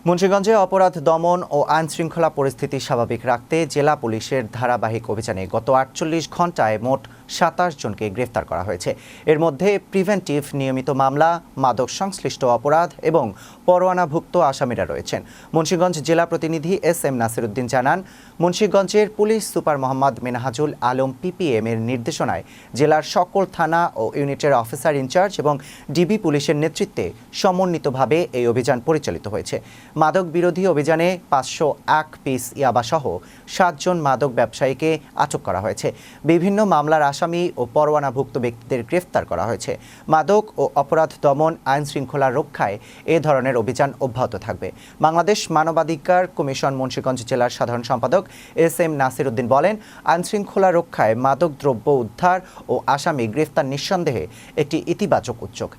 মুন্সিগঞ্জে অপরাধ দমন ও আইনশৃঙ্খলা পরিস্থিতি স্বাভাবিক রাখতে জেলা পুলিশের ধারাবাহিক অভিযানে গত ৪৮ ঘণ্টায় মোট ২৭ জনকে গ্রেফতার করা হয়েছে। এর মধ্যে প্রিভেন্টিভ নিয়মিত মামলা, মাদক সংশ্লিষ্ট অপরাধ এবং পরোয়ানাভুক্ত আসামিরা রয়েছেন। মুন্সিগঞ্জ জেলা প্রতিনিধি এস.এম. নাসিরউদ্দিন জানান, মুন্সিগঞ্জের police super Mohammad Minhajul Alam PPM এর নির্দেশনায় জেলার সকল থানা ও ইউনিটের অফিসার ইনচার্জ এবং ডিবি পুলিশের নেতৃত্বে সমন্বিতভাবে এই অভিযান পরিচালিত হয়েছে। মাদক বিরোধী অভিযানে ৫০১ পিস ইয়াবাসহ ৭ জন মাদক ব্যবসায়ীকে আটক করা হয়েছে। বিভিন্ন মামলার আসামি ও পরোয়ানাভুক্ত ব্যক্তিদের গ্রেফতার করা হয়েছে। মাদক ও অপরাধ দমন, আইন শৃঙ্খলা রক্ষায় এ ধরনের অভিযান অব্যাহত থাকবে। বাংলাদেশ মানবাধিকার কমিশন মুন্সিগঞ্জ জেলার সাধারণ সম্পাদক এস.এম. নাসিরউদ্দিন বলেন, আইন শৃঙ্খলা রক্ষায় মাদক দ্রব্য উদ্ধার ও আসামি গ্রেফতার নিঃসন্দেহে একটি ইতিবাচক উদ্যোগ।